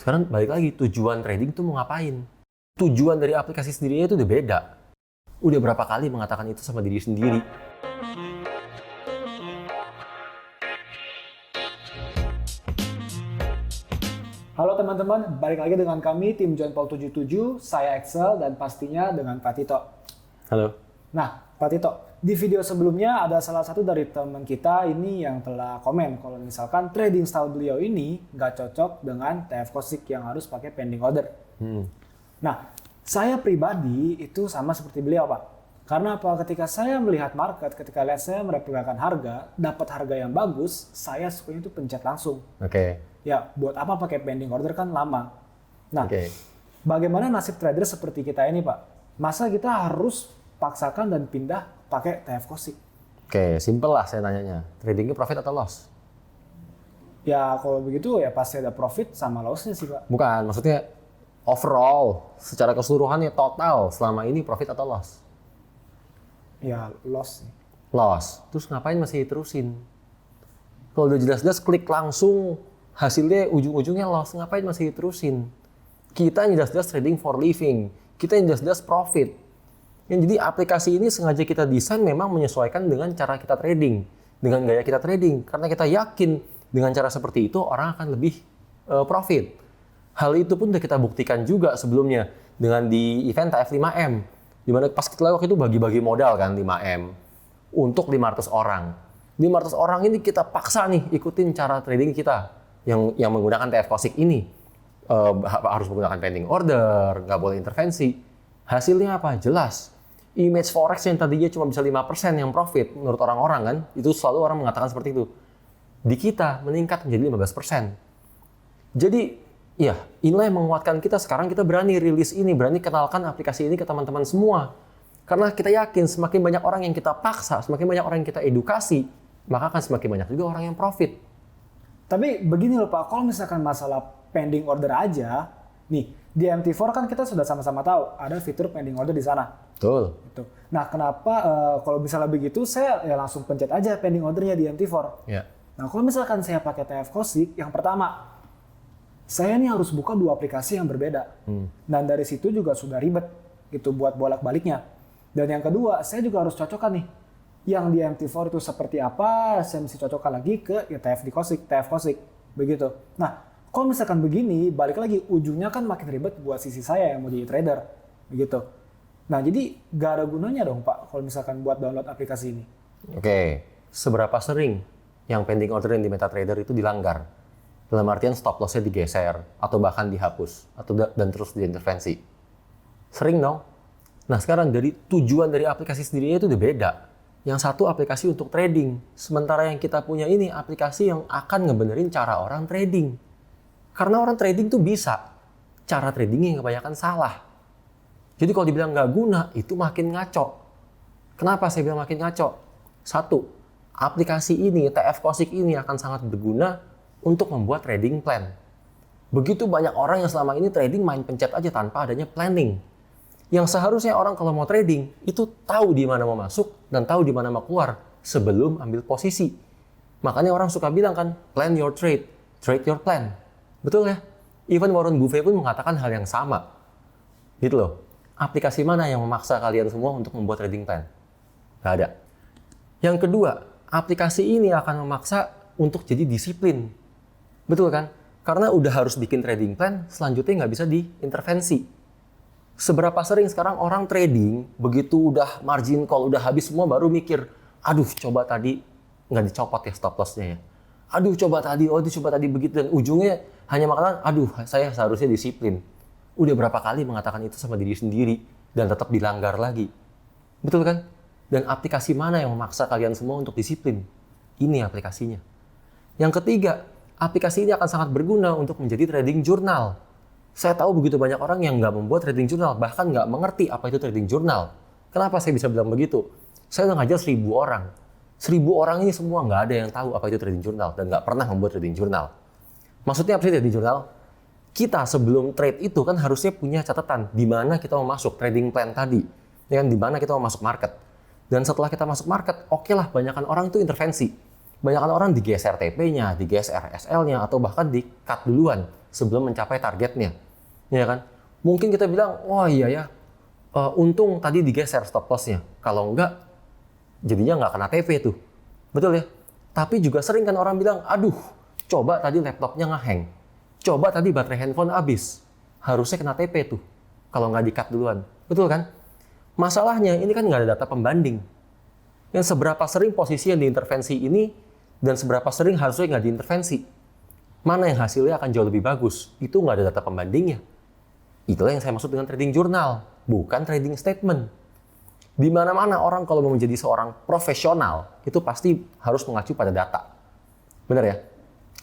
Sekarang balik lagi, tujuan trading tuh mau ngapain? Tujuan dari aplikasi sendirinya itu udah beda. Udah berapa kali mengatakan itu sama diri sendiri. Halo teman-teman, balik lagi dengan kami tim John Paul 77, saya Excel dan pastinya dengan Pak Tito. Halo. Nah, Pak Tito, di video sebelumnya ada salah satu dari teman kita ini yang telah komen kalau misalkan trading style beliau ini nggak cocok dengan TF Kosik yang harus pakai pending order. Nah, saya pribadi itu sama seperti beliau, Pak. Karena apa? Ketika saya melihat market, ketika lihat saya memperkirakan harga, dapat harga yang bagus, saya sukanya itu pencet langsung. Oke. Ya, buat apa pakai pending order kan lama. Nah, bagaimana nasib trader seperti kita ini, Pak? Masa kita harus paksakan dan pindah pakai TF Kosik? Oke, simple lah saya nanyanya. Tradingnya profit atau loss? Ya, kalau begitu ya pasti ada profit sama loss-nya sih, Pak. Bukan, maksudnya overall, secara keseluruhannya total selama ini profit atau loss? Ya, loss. Loss. Terus ngapain masih terusin? Kalau udah jelas-jelas klik langsung, hasilnya ujung-ujungnya loss, ngapain masih terusin? Kita yang jelas-jelas trading for living, kita yang jelas-jelas profit. Yang jadi aplikasi ini sengaja kita desain memang menyesuaikan dengan cara kita trading, dengan gaya kita trading, karena kita yakin dengan cara seperti itu orang akan lebih profit. Hal itu pun udah kita buktikan juga sebelumnya dengan di event TF5M, di mana pas kita waktu itu bagi-bagi modal kan 5M untuk 500 orang. 500 orang ini kita paksa nih ikutin cara trading kita. Yang menggunakan TF Kosik ini harus menggunakan pending order, nggak boleh intervensi. Hasilnya apa? Jelas. Image forex yang tadinya cuma bisa 5% yang profit menurut orang-orang kan, itu selalu orang mengatakan seperti itu. Di kita meningkat menjadi 15%. Jadi ya inilah yang menguatkan kita. Sekarang kita berani rilis ini, berani kenalkan aplikasi ini ke teman-teman semua. Karena kita yakin semakin banyak orang yang kita paksa, semakin banyak orang yang kita edukasi, maka akan semakin banyak juga orang yang profit. Tapi begini loh Pak, kalau misalkan masalah pending order aja, nih di MT4 kan kita sudah sama-sama tahu ada fitur pending order di sana. Betul. Gitu. Nah kenapa kalau misalnya begitu saya ya langsung pencet aja pending ordernya di MT4. Ya. Nah kalau misalkan saya pakai TF Kosik, yang pertama saya nih harus buka dua aplikasi yang berbeda. Dan dari situ juga sudah ribet gitu buat bolak-baliknya. Dan yang kedua saya juga harus cocokkan nih. Yang di MT4 itu seperti apa, saya mesti cocokkan lagi ke ya, TF Kosik, begitu. Nah, kalau misalkan begini, balik lagi, ujungnya kan makin ribet buat sisi saya yang mau jadi trader, begitu. Nah, jadi gak ada gunanya dong Pak, kalau misalkan buat download aplikasi ini. Oke, seberapa sering yang pending order yang di MetaTrader itu dilanggar? Dalam artian stop loss-nya digeser, atau bahkan dihapus, dan terus diintervensi. Sering dong. Nah, sekarang dari tujuan dari aplikasi sendirinya itu udah beda. Yang satu aplikasi untuk trading, sementara yang kita punya ini aplikasi yang akan ngebenerin cara orang trading. Karena orang trading tuh bisa, cara tradingnya kebanyakan salah. Jadi kalau dibilang nggak guna, itu makin ngaco. Kenapa saya bilang makin ngaco? Satu, aplikasi ini, TF Kosik ini akan sangat berguna untuk membuat trading plan. Begitu banyak orang yang selama ini trading main pencet aja tanpa adanya planning. Yang seharusnya orang kalau mau trading itu tahu di mana mau masuk dan tahu di mana mau keluar sebelum ambil posisi. Makanya orang suka bilang kan, plan your trade, trade your plan. Betul ya? Even Warren Buffett pun mengatakan hal yang sama. Gitu loh. Aplikasi mana yang memaksa kalian semua untuk membuat trading plan? Gak ada. Yang kedua, aplikasi ini akan memaksa untuk jadi disiplin. Betul kan? Karena udah harus bikin trading plan, selanjutnya nggak bisa diintervensi. Seberapa sering sekarang orang trading, begitu udah margin call, udah habis semua baru mikir, aduh coba tadi nggak dicopot ya stop loss-nya ya. Aduh coba tadi begitu. Dan ujungnya hanya mengatakan, aduh saya seharusnya disiplin. Udah berapa kali mengatakan itu sama diri sendiri dan tetap dilanggar lagi. Betul kan? Dan aplikasi mana yang memaksa kalian semua untuk disiplin? Ini aplikasinya. Yang ketiga, aplikasi ini akan sangat berguna untuk menjadi trading journal. Saya tahu begitu banyak orang yang nggak membuat trading journal, bahkan nggak mengerti apa itu trading journal. Kenapa saya bisa bilang begitu? Saya udah ngajar 1.000 orang. 1.000 orang ini semua nggak ada yang tahu apa itu trading journal dan nggak pernah membuat trading journal. Maksudnya apa sih trading journal? Kita sebelum trade itu kan harusnya punya catatan di mana kita mau masuk trading plan tadi, ya kan, di mana kita mau masuk market. Dan setelah kita masuk market, oke lah, banyakan orang itu intervensi. Banyakan orang digeser TP-nya, digeser SL-nya, atau bahkan di-cut duluan. sebelum mencapai targetnya. Ya kan? Mungkin kita bilang, wah iya ya, untung tadi digeser stop loss-nya. Kalau enggak, jadinya nggak kena TP tuh. Betul ya? Tapi juga sering kan orang bilang, aduh, coba tadi laptopnya nge-hang. Coba tadi baterai handphone habis. Harusnya kena TP tuh. Kalau nggak di-cut duluan. Betul kan? Masalahnya ini kan nggak ada data pembanding. Yang seberapa sering posisi yang diintervensi ini dan seberapa sering harusnya nggak diintervensi. Mana yang hasilnya akan jauh lebih bagus. Itu nggak ada data pembandingnya. Itulah yang saya maksud dengan trading jurnal, bukan trading statement. Di mana-mana orang kalau mau menjadi seorang profesional, itu pasti harus mengacu pada data. Benar ya?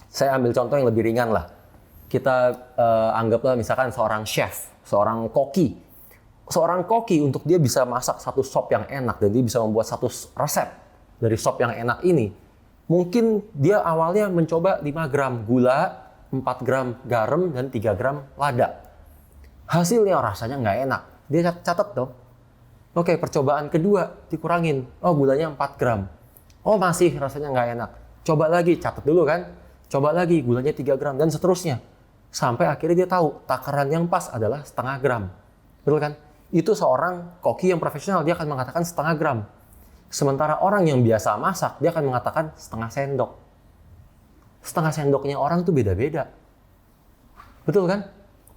Saya ambil contoh yang lebih ringan lah. Kita anggaplah misalkan seorang chef, seorang koki. Seorang koki untuk dia bisa masak satu sop yang enak dan dia bisa membuat satu resep dari sop yang enak ini. Mungkin dia awalnya mencoba 5 gram gula, 4 gram garam, dan 3 gram lada. Hasilnya rasanya nggak enak. Dia catat dong. Oke, percobaan kedua dikurangin. Oh, gulanya 4 gram. Oh, masih rasanya nggak enak. Coba lagi, catat dulu kan. Coba lagi, gulanya 3 gram, dan seterusnya. Sampai akhirnya dia tahu takaran yang pas adalah setengah gram. Betul kan? Itu seorang koki yang profesional, dia akan mengatakan setengah gram. Sementara orang yang biasa masak, dia akan mengatakan setengah sendok. Setengah sendoknya orang tuh beda-beda. Betul kan?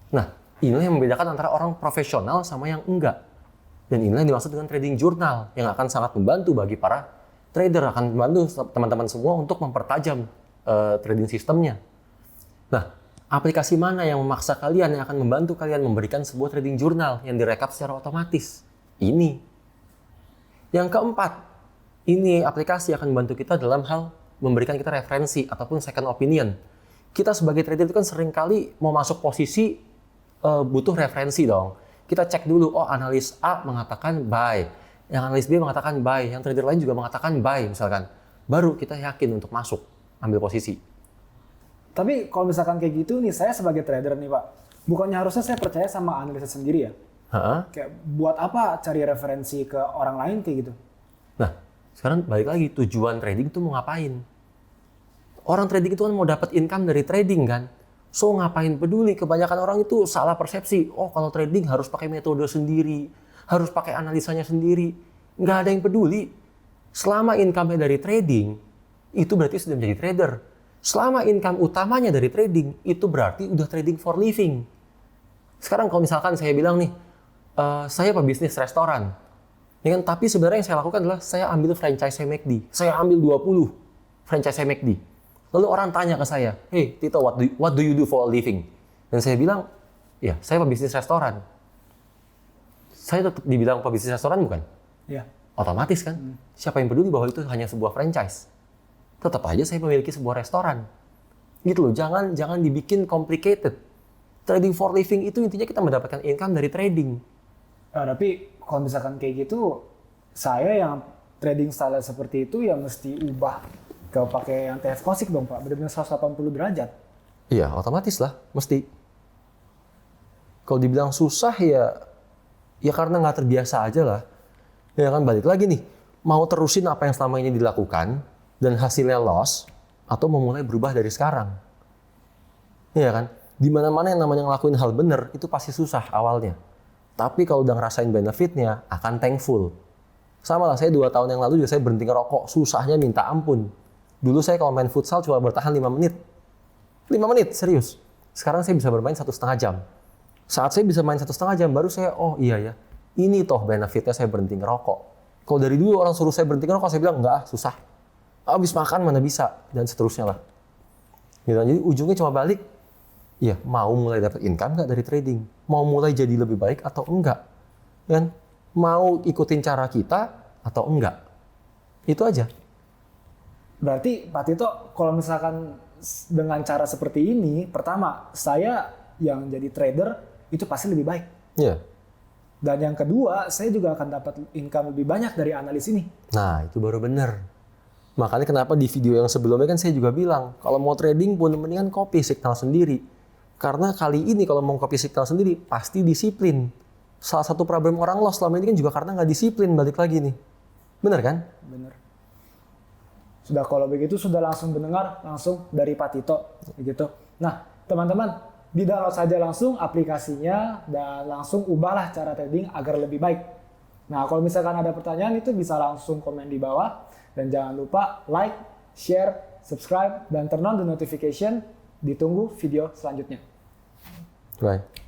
Nah, inilah yang membedakan antara orang profesional sama yang enggak. Dan inilah yang dimaksud dengan trading jurnal, yang akan sangat membantu bagi para trader, akan membantu teman-teman semua untuk mempertajam trading sistemnya. Nah, aplikasi mana yang memaksa kalian, yang akan membantu kalian memberikan sebuah trading jurnal yang direkap secara otomatis? Ini. Yang keempat, ini aplikasi akan membantu kita dalam hal memberikan kita referensi ataupun second opinion. Kita sebagai trader itu kan seringkali mau masuk posisi butuh referensi dong. Kita cek dulu, oh analis A mengatakan buy, yang analis B mengatakan buy, yang trader lain juga mengatakan buy misalkan. Baru kita yakin untuk masuk, ambil posisi. Tapi kalau misalkan kayak gitu nih, saya sebagai trader nih Pak, bukannya harusnya saya percaya sama analisa sendiri ya? Kayak buat apa cari referensi ke orang lain kayak gitu? Nah, sekarang balik lagi, tujuan trading itu mau ngapain? Orang trading itu kan mau dapat income dari trading kan? So ngapain peduli? Kebanyakan orang itu salah persepsi. Oh kalau trading harus pakai metode sendiri, harus pakai analisanya sendiri. Nggak ada yang peduli. Selama income-nya dari trading, itu berarti sudah menjadi trader. Selama income utamanya dari trading, itu berarti udah trading for living. Sekarang kalau misalkan saya bilang nih, saya pebisnis restoran. Ya kan? Tapi sebenarnya yang saya lakukan adalah saya ambil franchise McD. Saya ambil 20 franchise McD. Lalu orang tanya ke saya, hey Tito, what do you do for a living? Dan saya bilang, ya saya pebisnis restoran. Saya tetap dibilang pebisnis restoran bukan? Iya. Otomatis kan? Siapa yang peduli bahwa itu hanya sebuah franchise? Tetap aja saya memiliki sebuah restoran. Gitu loh, jangan dibikin complicated. Trading for living itu intinya kita mendapatkan income dari trading. Tapi kalau misalkan kayak gitu, saya yang trading style seperti itu ya mesti ubah ke pakai yang TF Kosik dong Pak, benar-benar 180 derajat. Iya, otomatis lah, mesti. Kalau dibilang susah ya karena nggak terbiasa aja lah. Ya kan, balik lagi nih, mau terusin apa yang selama ini dilakukan dan hasilnya loss, atau memulai berubah dari sekarang. Iya kan, di mana-mana yang namanya ngelakuin hal bener itu pasti susah awalnya. Tapi kalau udah ngerasain benefitnya, akan thankful. Sama lah, saya 2 tahun yang lalu juga saya berhenti ngerokok, susahnya minta ampun. Dulu saya kalau main futsal cuma bertahan 5 menit. 5 menit, serius. Sekarang saya bisa bermain 1,5 jam. Saat saya bisa main 1,5 jam, baru saya, oh iya ya, ini toh benefitnya saya berhenti ngerokok. Kalau dari dulu orang suruh saya berhenti ngerokok, saya bilang, enggak, susah. Habis makan mana bisa, dan seterusnya lah. Gitu. Jadi ujungnya cuma balik, ya mau mulai dapat income nggak dari trading? Mau mulai jadi lebih baik atau enggak? Kan? Mau ikutin cara kita atau enggak? Itu aja. Berarti Pak Tito, kalau misalkan dengan cara seperti ini, pertama, saya yang jadi trader itu pasti lebih baik. Iya. Dan yang kedua, saya juga akan dapat income lebih banyak dari analis ini. Nah, itu baru benar. Makanya kenapa di video yang sebelumnya kan saya juga bilang, kalau mau trading pun mendingan copy signal sendiri. Karena kali ini kalau mau copy signal sendiri, pasti disiplin. Salah satu problem orang loss selama ini kan juga karena nggak disiplin, balik lagi nih. Benar kan? Benar. Sudah kalau begitu sudah langsung mendengar langsung dari Pak Tito gitu. Nah, teman-teman, di-download saja langsung aplikasinya dan langsung ubahlah cara trading agar lebih baik. Nah, kalau misalkan ada pertanyaan itu bisa langsung komen di bawah dan jangan lupa like, share, subscribe, dan turn on the notification. Ditunggu video selanjutnya. Bye.